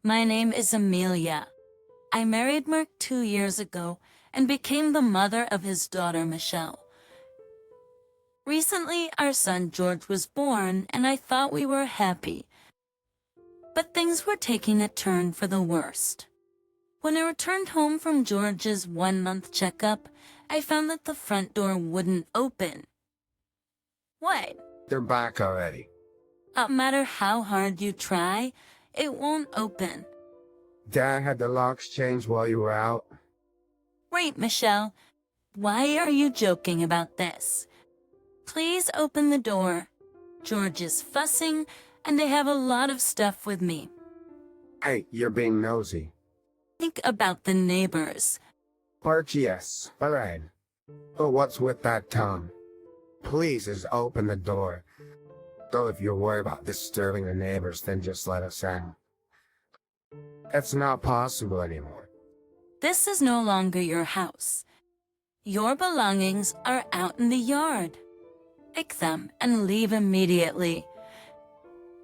My name is Amelia. I married Mark 2 years ago and became the mother of his daughter Michelle. Recently, our son George was born and I thought we were happy. But things were taking a turn for the worst. When I returned home from George's 1-month checkup, I found that the front door wouldn't open. What? They're back already. No matter how hard you try, it won't open. Dad had the locks changed while you were out. Wait, Michelle. Why are you joking about this? Please open the door. George is fussing, and I have a lot of stuff with me. Hey, you're being nosy. Think about the neighbors. Arch, yes. Alright. But what's with that tongue? Please just open the door. Though if you're worried about disturbing the neighbors, then just let us in. It's not possible anymore. This is no longer your house. Your belongings are out in the yard. Take them and leave immediately.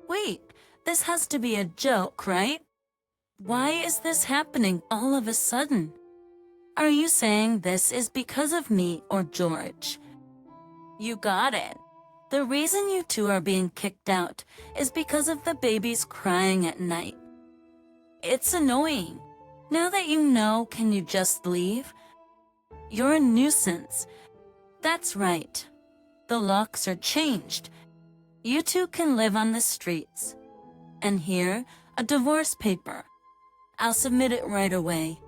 Wait, this has to be a joke, right? Why is this happening all of a sudden? Are you saying this is because of me or George? You got it. The reason you two are being kicked out is because of the babies crying at night. It's annoying. Now that you know, can you just leave? You're a nuisance. That's right. The locks are changed. You two can live on the streets. And here, a divorce paper. I'll submit it right away.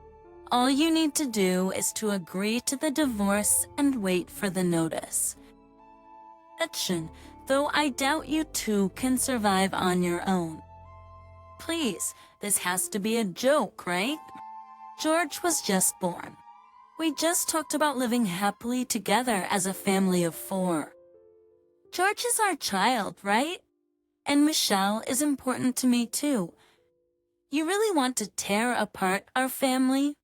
All you need to do is to agree to the divorce and wait for the notice. Though I doubt you two can survive on your own. Please, this has to be a joke, right? George was just born. We just talked about living happily together as a family of 4. George is our child, right? And Michelle is important to me too. You really want to tear apart our family?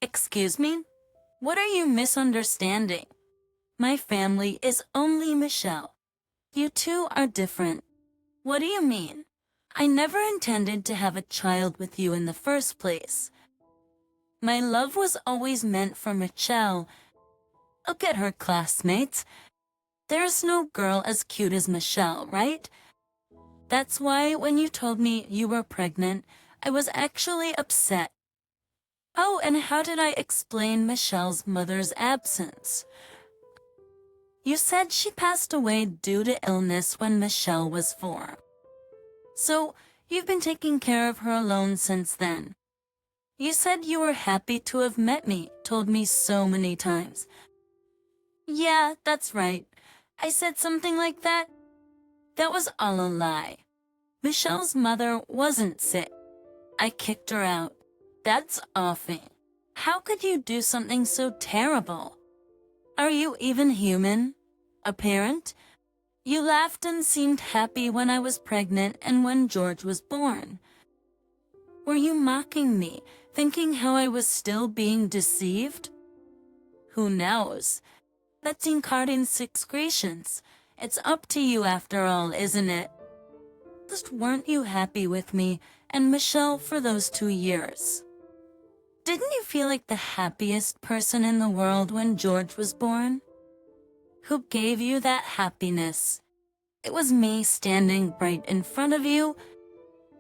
Excuse me? What are you misunderstanding? My family is only Michelle. You two are different. What do you mean? I never intended to have a child with you in the first place. My love was always meant for Michelle. Look at her classmates. There's no girl as cute as Michelle, right? That's why when you told me you were pregnant, I was actually upset. Oh, and how did I explain Michelle's mother's absence? You said she passed away due to illness when Michelle was 4. So, you've been taking care of her alone since then. You said you were happy to have met me, told me so many times. Yeah, that's right. I said something like that. That was all a lie. Michelle's mother wasn't sick. I kicked her out. That's awful. How could you do something so terrible? Are you even human? A parent? You laughed and seemed happy when I was pregnant and when George was born. Were you mocking me, thinking how I was still being deceived? Who knows? That's incarnations. It's up to you after all, isn't it? Just weren't you happy with me and Michelle for those 2 years? Didn't you feel like the happiest person in the world when George was born? Who gave you that happiness? It was me standing right in front of you.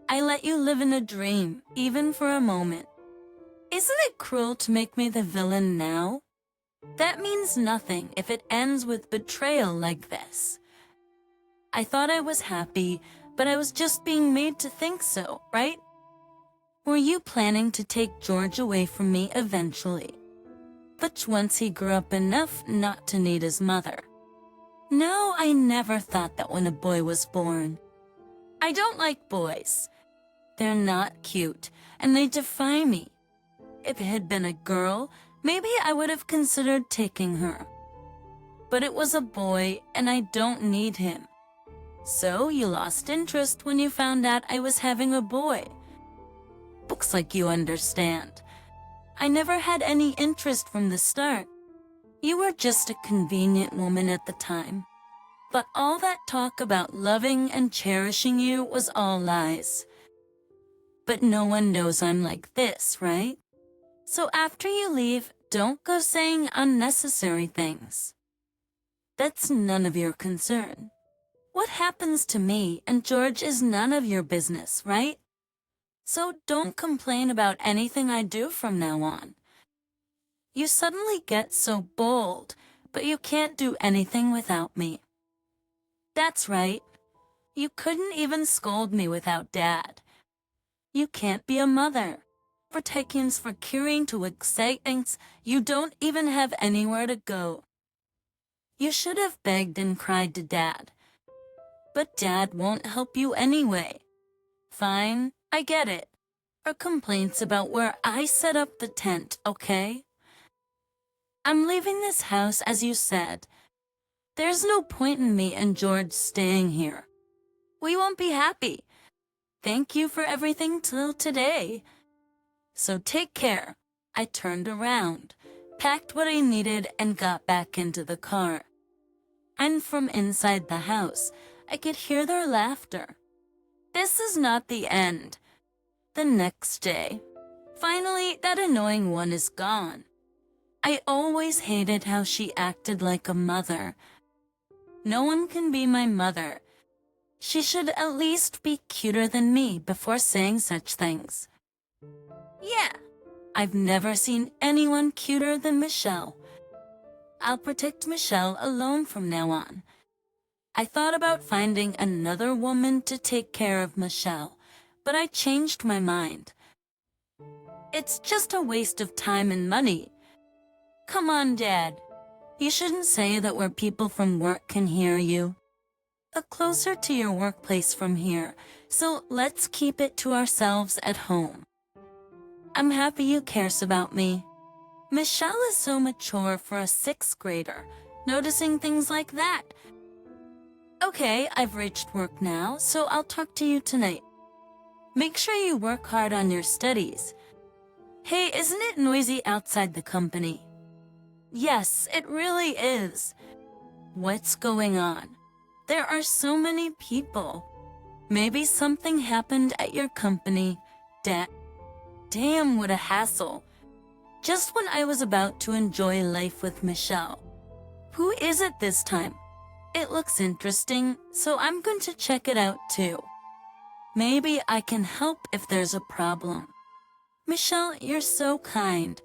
I let you live in a dream, even for a moment. Isn't it cruel to make me the villain now? That means nothing if it ends with betrayal like this. I thought I was happy, but I was just being made to think so, right? Were you planning to take George away from me eventually? But once he grew up enough not to need his mother. No, I never thought that when a boy was born. I don't like boys. They're not cute, and they defy me. If it had been a girl, maybe I would have considered taking her. But it was a boy, and I don't need him. So you lost interest when you found out I was having a boy. Looks like you understand. I never had any interest from the start. You were just a convenient woman at the time. But all that talk about loving and cherishing you was all lies. but no one knows I'm like this, right? So after you leave, don't go saying unnecessary things. That's none of your concern. What happens to me and George is none of your business, right? So don't complain about anything I do from now on. You suddenly get so bold, but you can't do anything without me. That's right. You couldn't even scold me without Dad. You can't be a mother. For takings for curing to excitings, you don't even have anywhere to go. You should have begged and cried to Dad. But Dad won't help you anyway. Fine, I get it. Or complaints about where I set up the tent, okay? I'm leaving this house as you said. There's no point in me and George staying here. We won't be happy. Thank you for everything till today. So take care. I turned around, packed what I needed, and got back into the car. And from inside the house, I could hear their laughter. This is not the end. The next day, finally, that annoying one is gone. I always hated how she acted like a mother. No one can be my mother. She should at least be cuter than me before saying such things. Yeah, I've never seen anyone cuter than Michelle. I'll protect Michelle alone from now on. I thought about finding another woman to take care of Michelle, but I changed my mind. It's just a waste of time and money. Come on, Dad. You shouldn't say that where people from work can hear you. Closer to your workplace from here, so let's keep it to ourselves at home. I'm happy you cares about me. Michelle is so mature for a 6th grader, noticing things like that. Okay, I've reached work now, so I'll talk to you tonight. Make sure you work hard on your studies. Hey, isn't it noisy outside the company? Yes, it really is. What's going on? There are so many people. Maybe something happened at your company. Damn, what a hassle. Just when I was about to enjoy life with Michelle. Who is it this time? It looks interesting, so I'm going to check it out too. Maybe I can help if there's a problem. Michelle, you're so kind.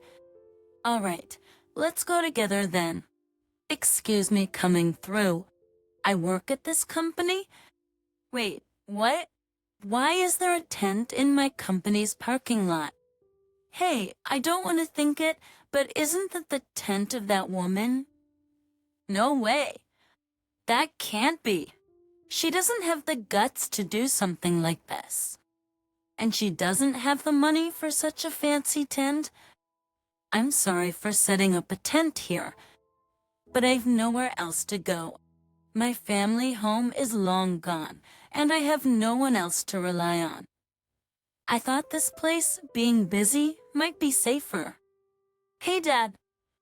All right, let's go together then. Excuse me coming through. I work at this company? Wait, what? Why is there a tent in my company's parking lot? Hey, I don't want to think it, but isn't that the tent of that woman? No way. That can't be. She doesn't have the guts to do something like this. And she doesn't have the money for such a fancy tent? I'm sorry for setting up a tent here, but I've nowhere else to go. My family home is long gone, and I have no one else to rely on. I thought this place, being busy, might be safer. Hey, Dad,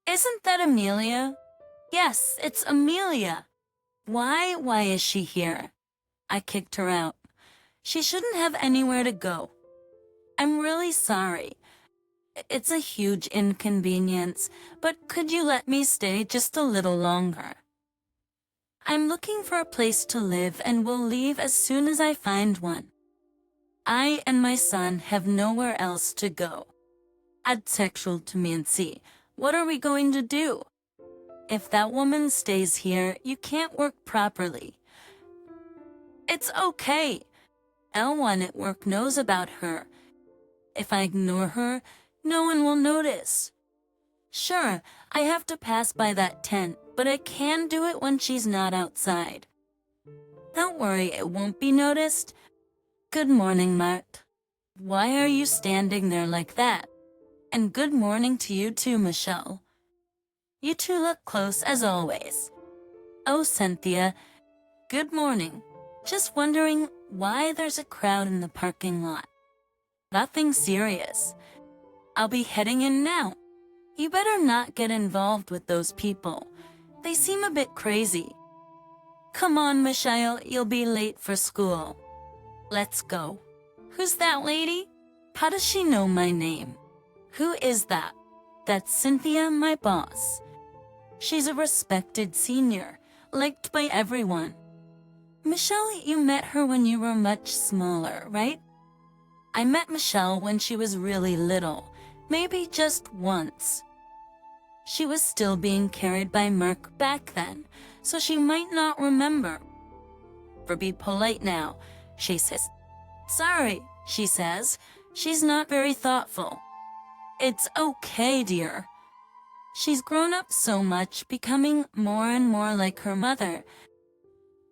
isn't that Amelia? Yes, it's Amelia. Why is she here? I kicked her out. She shouldn't have anywhere to go. I'm really sorry. It's a huge inconvenience, but could you let me stay just a little longer? I'm looking for a place to live and will leave as soon as I find one. I and my son have nowhere else to go. Add sexual to me and see, what are we going to do? If that woman stays here, you can't work properly. It's okay. L1 at work knows about her. If I ignore her, no one will notice. Sure, I have to pass by that tent, but I can do it when she's not outside. Don't worry, it won't be noticed. Good morning, Mart. Why are you standing there like that? And good morning to you too, Michelle. You two look close as always. Oh, Cynthia, good morning. Just wondering why there's a crowd in the parking lot. Nothing serious. I'll be heading in now. You better not get involved with those people. They seem a bit crazy. Come on, Michelle, you'll be late for school. Let's go. Who's that lady? How does she know my name? Who is that? That's Cynthia, my boss. She's a respected senior, liked by everyone. Michelle, you met her when you were much smaller, right? I met Michelle when she was really little, maybe just once. She was still being carried by Mark back then, so she might not remember. For be polite now, she says. Sorry, she says. She's not very thoughtful. It's okay, dear. She's grown up so much, becoming more and more like her mother.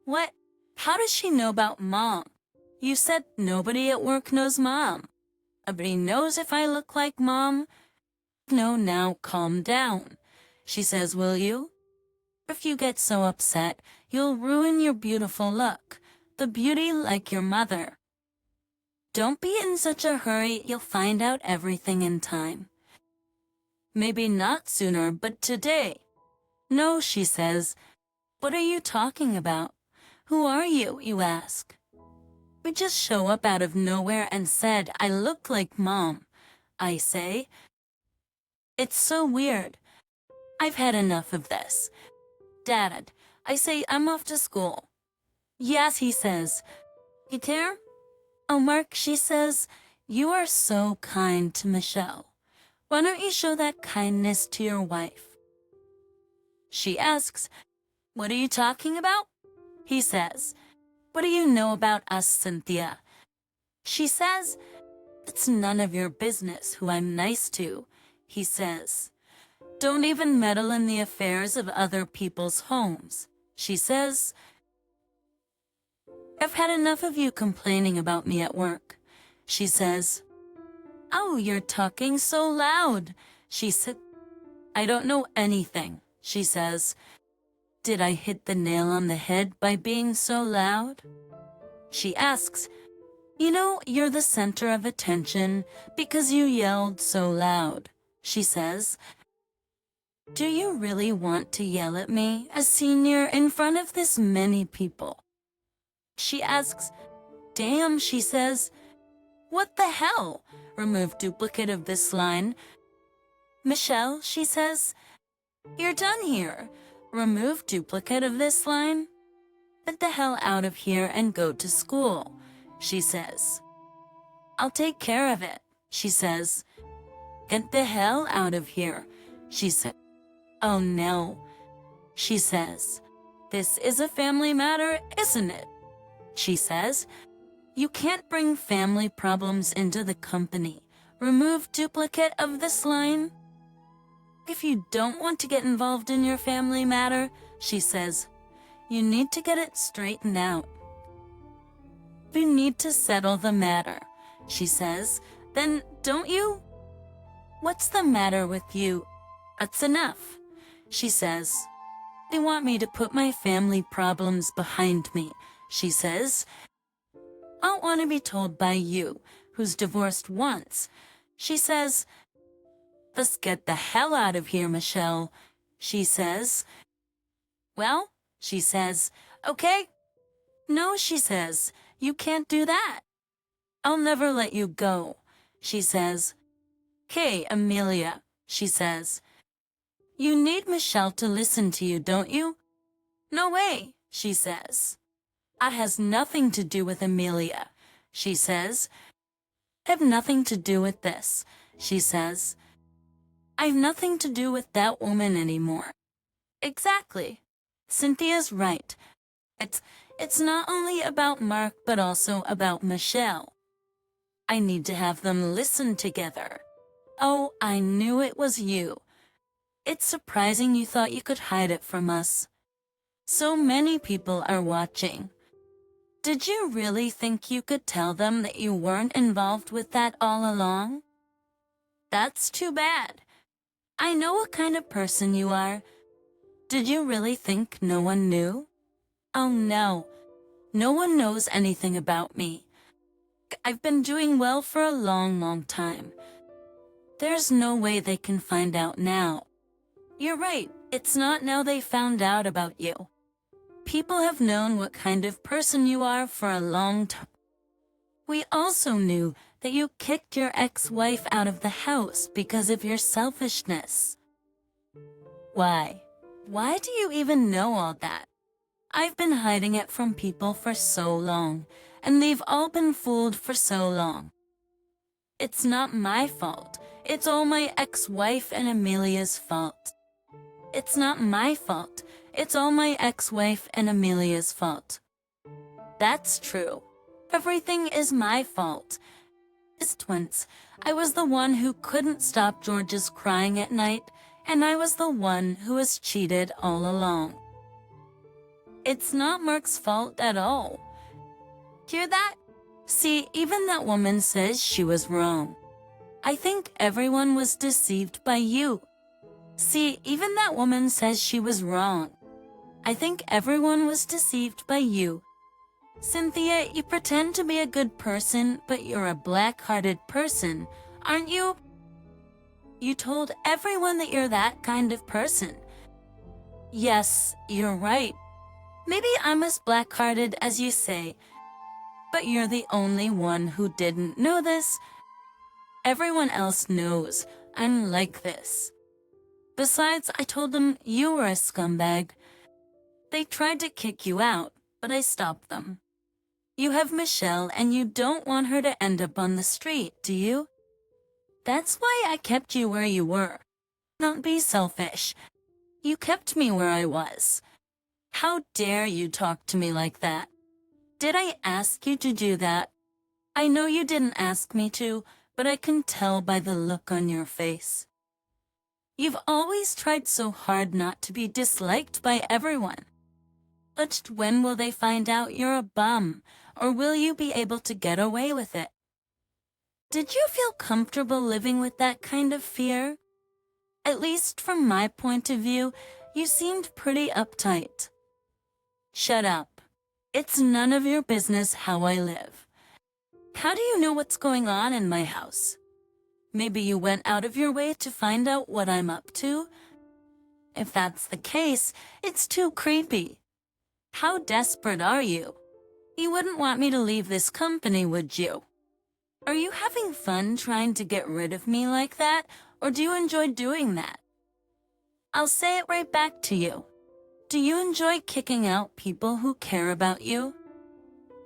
What? How does she know about Mom? You said nobody at work knows Mom. Nobody knows if I look like Mom. No, now calm down. She says, will you? If you get so upset, you'll ruin your beautiful look. The beauty like your mother. Don't be in such a hurry, you'll find out everything in time. Maybe not sooner, but today. No, she says. What are you talking about? Who are you, you ask? We just show up out of nowhere and said, I look like Mom. I say. It's so weird. I've had enough of this. Dad, I say I'm off to school. Yes, he says. You care? Oh, Mark, she says, you are so kind to Michelle. Why don't you show that kindness to your wife? She asks, what are you talking about? He says, what do you know about us, Cynthia? She says, it's none of your business who I'm nice to, he says. Don't even meddle in the affairs of other people's homes, she says. I've had enough of you complaining about me at work, she says. Oh, you're talking so loud, she said. I don't know anything, she says. Did I hit the nail on the head by being so loud? She asks, you know, you're the center of attention because you yelled so loud, she says. Do you really want to yell at me, a senior, in front of this many people? She asks, damn, she says. What the hell? Remove duplicate of this line. Michelle, she says. You're done here. Remove duplicate of this line. Get the hell out of here and go to school, she says. I'll take care of it, she says. Get the hell out of here, she said. Oh no, she says. This is a family matter, isn't it? She says. You can't bring family problems into the company. Remove duplicate of this line. If you don't want to get involved in your family matter, she says, you need to get it straightened out. You need to settle the matter, she says. Then don't you? What's the matter with you? That's enough, she says. They want me to put my family problems behind me, she says. I don't want to be told by you, who's divorced once. She says, let's get the hell out of here, Michelle, she says. Well, she says, okay. No, she says, you can't do that. I'll never let you go, she says. Okay, Amelia, she says. You need Michelle to listen to you, don't you? No way, she says. That has nothing to do with Amelia, she says. I have nothing to do with this, she says. I have nothing to do with that woman anymore. Exactly. Cynthia's right. It's not only about Mark, but also about Michelle. I need to have them listen together. Oh, I knew it was you. It's surprising you thought you could hide it from us. So many people are watching. Did you really think you could tell them that you weren't involved with that all along? That's too bad. I know what kind of person you are. Did you really think no one knew? Oh no, no one knows anything about me. I've been doing well for a long time. There's no way they can find out now. You're right, it's not now they found out about you. People have known what kind of person you are for a long time. We also knew that you kicked your ex-wife out of the house because of your selfishness. Why? Why do you even know all that? I've been hiding it from people for so long, and they've all been fooled for so long. It's not my fault. It's all my ex-wife and Amelia's fault. It's not my fault. It's all my ex-wife and Amelia's fault. That's true. Everything is my fault. As twins, I was the one who couldn't stop George's crying at night, and I was the one who was cheated all along. It's not Mark's fault at all. Hear that? See, even that woman says she was wrong. I think everyone was deceived by you. See, even that woman says she was wrong. I think everyone was deceived by you. Cynthia, you pretend to be a good person, but you're a black-hearted person, aren't you? You told everyone that you're that kind of person. Yes, you're right. Maybe I'm as black-hearted as you say, but you're the only one who didn't know this. Everyone else knows I'm like this. Besides, I told them you were a scumbag. They tried to kick you out, but I stopped them. You have Michelle, and you don't want her to end up on the street, do you? That's why I kept you where you were. Don't be selfish. You kept me where I was. How dare you talk to me like that? Did I ask you to do that? I know you didn't ask me to, but I can tell by the look on your face. You've always tried so hard not to be disliked by everyone. But when will they find out you're a bum, or will you be able to get away with it? Did you feel comfortable living with that kind of fear? At least from my point of view, you seemed pretty uptight. Shut up. It's none of your business how I live. How do you know what's going on in my house? Maybe you went out of your way to find out what I'm up to? If that's the case, it's too creepy. How desperate are you? You wouldn't want me to leave this company, would you? Are you having fun trying to get rid of me like that, or do you enjoy doing that? I'll say it right back to you. Do you enjoy kicking out people who care about you?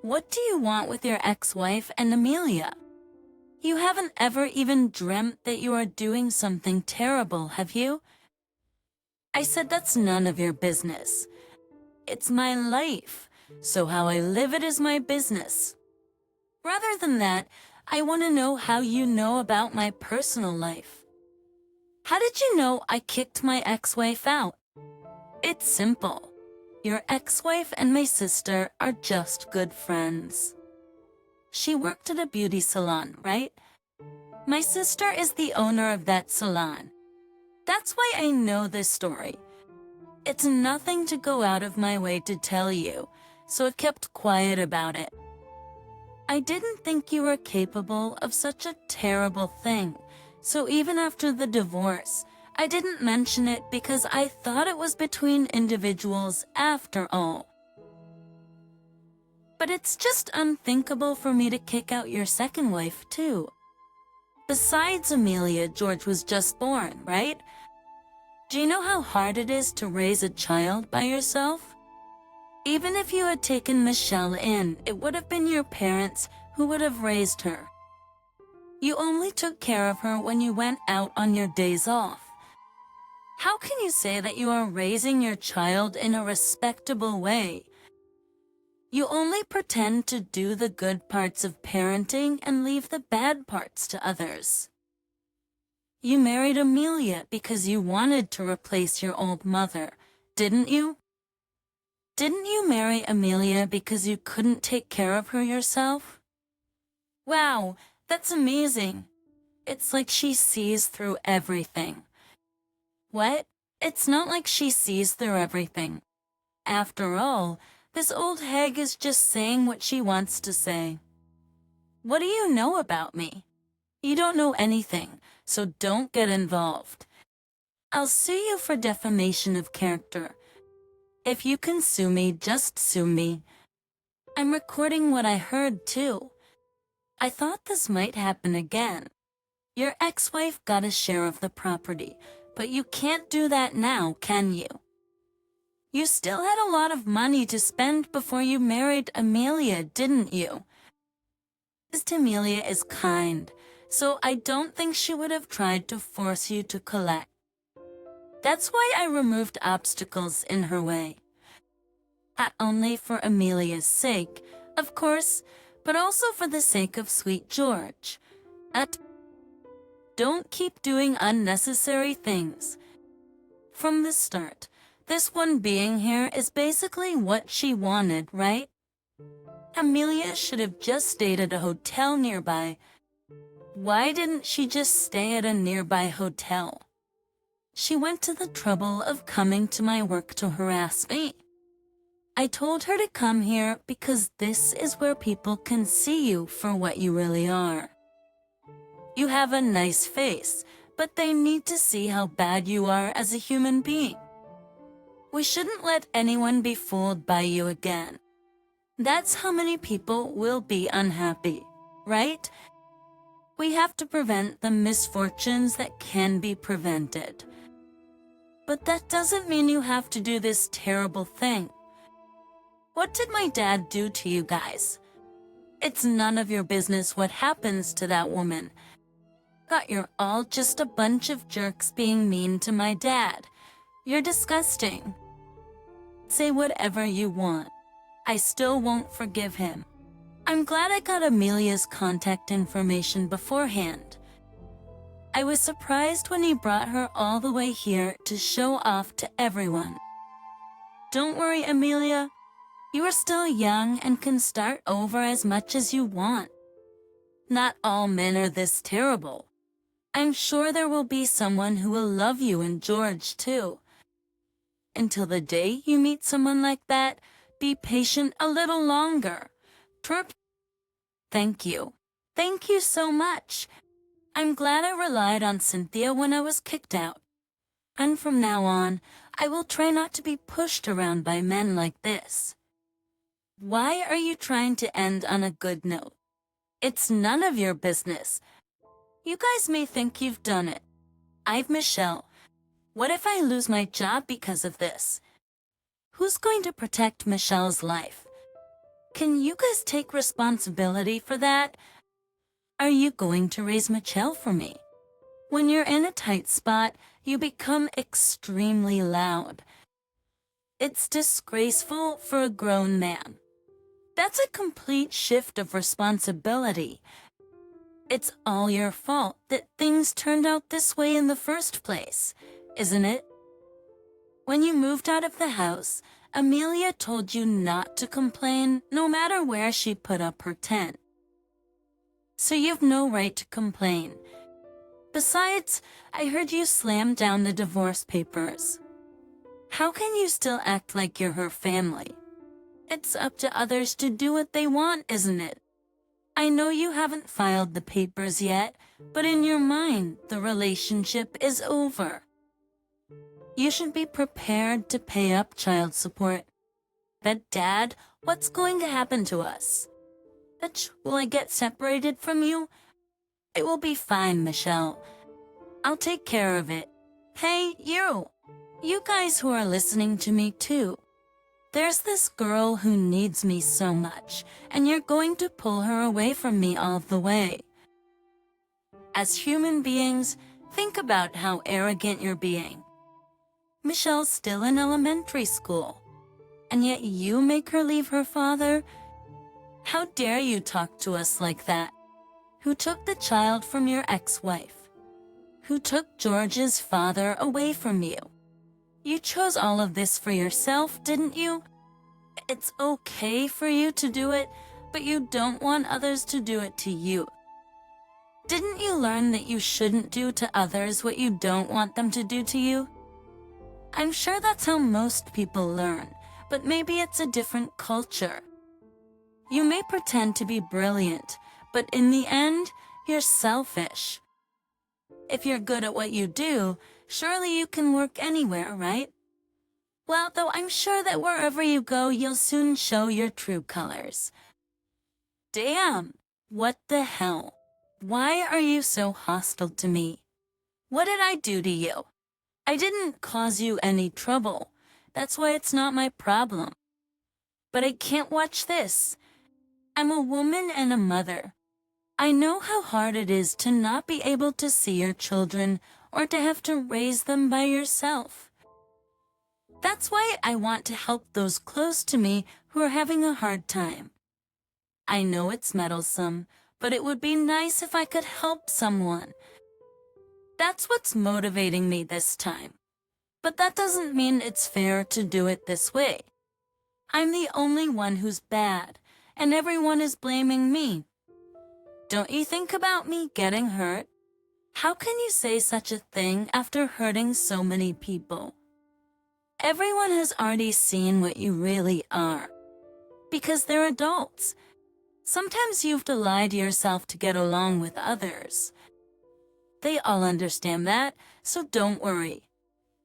What do you want with your ex-wife and Amelia? You haven't ever even dreamt that you are doing something terrible, have you? I said that's none of your business. It's my life, so how I live it is my business. Rather than that, I want to know how you know about my personal life. How did you know I kicked my ex-wife out? It's simple. Your ex-wife and my sister are just good friends. She worked at a beauty salon, right? My sister is the owner of that salon. That's why I know this story. It's nothing to go out of my way to tell you, so I kept quiet about it. I didn't think you were capable of such a terrible thing, so even after the divorce, I didn't mention it because I thought it was between individuals after all. But it's just unthinkable for me to kick out your second wife, too. Besides Amelia, George was just born, right? Do you know how hard it is to raise a child by yourself? Even if you had taken Michelle in, it would have been your parents who would have raised her. You only took care of her when you went out on your days off. How can you say that you are raising your child in a respectable way? You only pretend to do the good parts of parenting and leave the bad parts to others. You married Amelia because you wanted to replace your old mother, didn't you? Didn't you marry Amelia because you couldn't take care of her yourself? Wow, that's amazing. It's like she sees through everything. What? It's not like she sees through everything. After all, this old hag is just saying what she wants to say. What do you know about me? You don't know anything, so don't get involved. I'll sue you for defamation of character. If you can sue me, just sue me. I'm recording what I heard, too. I thought this might happen again. Your ex-wife got a share of the property, but you can't do that now, can you? You still had a lot of money to spend before you married Amelia, didn't you? Miss Amelia is kind, so I don't think she would have tried to force you to collect. That's why I removed obstacles in her way. Not only for Amelia's sake, of course, but also for the sake of sweet George. Don't keep doing unnecessary things. From the start, this one being here is basically what she wanted, right? Amelia should have just stayed at a hotel nearby. Why didn't she just stay at a nearby hotel? She went to the trouble of coming to my work to harass me. I told her to come here because this is where people can see you for what you really are. You have a nice face, but they need to see how bad you are as a human being. We shouldn't let anyone be fooled by you again. That's how many people will be unhappy, right? We have to prevent the misfortunes that can be prevented. But that doesn't mean you have to do this terrible thing. What did my dad do to you guys? It's none of your business what happens to that woman. But you're all just a bunch of jerks being mean to my dad. You're disgusting. Say whatever you want. I still won't forgive him. I'm glad I got Amelia's contact information beforehand. I was surprised when he brought her all the way here to show off to everyone. Don't worry, Amelia. You are still young and can start over as much as you want. Not all men are this terrible. I'm sure there will be someone who will love you and George too. Until the day you meet someone like that, be patient a little longer. Thank you. Thank you so much. I'm glad I relied on Cynthia when I was kicked out. And from now on, I will try not to be pushed around by men like this. Why are you trying to end on a good note? It's none of your business. You guys may think you've done it. I'm Michelle. What if I lose my job because of this? Who's going to protect Michelle's life? Can you guys take responsibility for that? Are you going to raise Michelle for me? When you're in a tight spot, you become extremely loud. It's disgraceful for a grown man. That's a complete shift of responsibility. It's all your fault that things turned out this way in the first place, isn't it? When you moved out of the house, Amelia told you not to complain no matter where she put up her tent. So you've no right to complain. Besides, I heard you slam down the divorce papers. How can you still act like you're her family? It's up to others to do what they want, isn't it? I know you haven't filed the papers yet, but in your mind, the relationship is over. You should be prepared to pay up child support. But Dad, what's going to happen to us? Will I get separated from you? It will be fine, Michelle. I'll take care of it. Hey, you! You guys who are listening to me too. There's this girl who needs me so much, and you're going to pull her away from me all the way. As human beings, think about how arrogant you're being. Michelle's still in elementary school, and yet you make her leave her father? How dare you talk to us like that? Who took the child from your ex-wife? Who took George's father away from you? You chose all of this for yourself, didn't you? It's okay for you to do it, but you don't want others to do it to you. Didn't you learn that you shouldn't do to others what you don't want them to do to you? I'm sure that's how most people learn, but maybe it's a different culture. You may pretend to be brilliant, but in the end, you're selfish. If you're good at what you do, surely you can work anywhere, right? Well, though I'm sure that wherever you go, you'll soon show your true colors. Damn, What the hell? Why are you so hostile to me? What did I do to you? I didn't cause you any trouble. That's why it's not my problem. But I can't watch this. I'm a woman and a mother. I know how hard it is to not be able to see your children or to have to raise them by yourself. That's why I want to help those close to me who are having a hard time. I know it's meddlesome, but it would be nice if I could help someone. That's what's motivating me this time. But that doesn't mean it's fair to do it this way. I'm the only one who's bad, and everyone is blaming me. Don't you think about me getting hurt? How can you say such a thing after hurting so many people? Everyone has already seen what you really are. Because they're adults. Sometimes you have to lie to yourself to get along with others. They all understand that, so don't worry.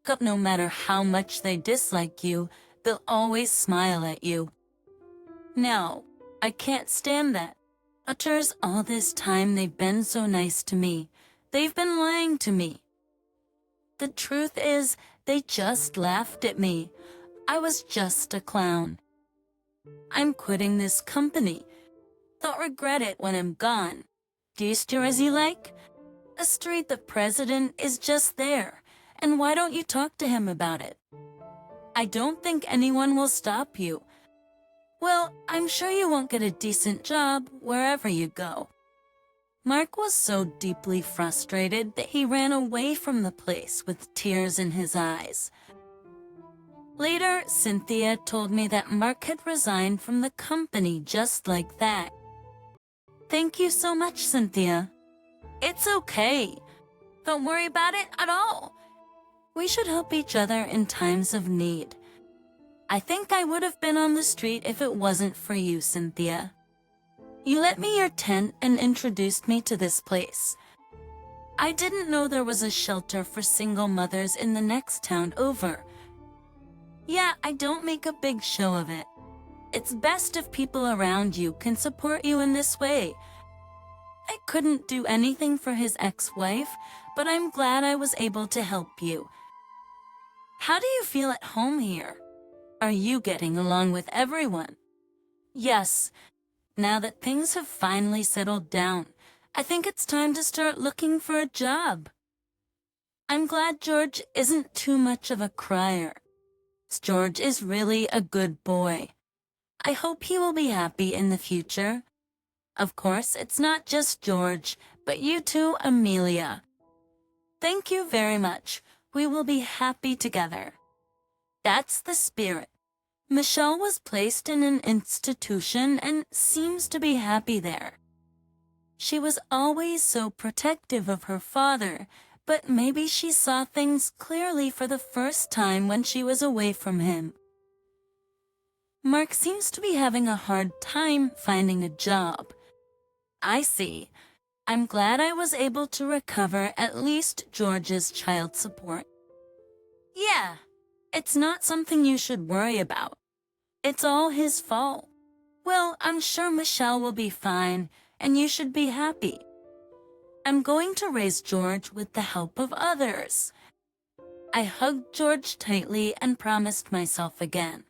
But no matter how much they dislike you, they'll always smile at you. No, I can't stand that. After all this time they've been so nice to me. They've been lying to me. The truth is, they just laughed at me. I was just a clown. I'm quitting this company. Don't regret it when I'm gone. Do you steer as you like? The street the president is just there. And why don't you talk to him about it? I don't think anyone will stop you. Well, I'm sure you won't get a decent job wherever you go. Mark was so deeply frustrated that he ran away from the place with tears in his eyes. Later, Cynthia told me that Mark had resigned from the company just like that. Thank you so much, Cynthia. It's okay. Don't worry about it at all. We should help each other in times of need. I think I would have been on the street if it wasn't for you, Cynthia. You let me your tent and introduced me to this place. I didn't know there was a shelter for single mothers in the next town over. Yeah, I don't make a big show of it. It's best if people around you can support you in this way. I couldn't do anything for his ex-wife, but I'm glad I was able to help you. How do you feel at home here? Are you getting along with everyone? Yes. Now that things have finally settled down, I think it's time to start looking for a job. I'm glad George isn't too much of a crier. George is really a good boy. I hope he will be happy in the future. Of course, it's not just George, but you too, Amelia. Thank you very much. We will be happy together. That's the spirit. Michelle was placed in an institution and seems to be happy there. She was always so protective of her father, but maybe she saw things clearly for the first time when she was away from him. Mark seems to be having a hard time finding a job. I see. I'm glad I was able to recover at least George's child support. Yeah, it's not something you should worry about. It's all his fault. Well, I'm sure Michelle will be fine, and you should be happy. I'm going to raise George with the help of others. I hugged George tightly and promised myself again.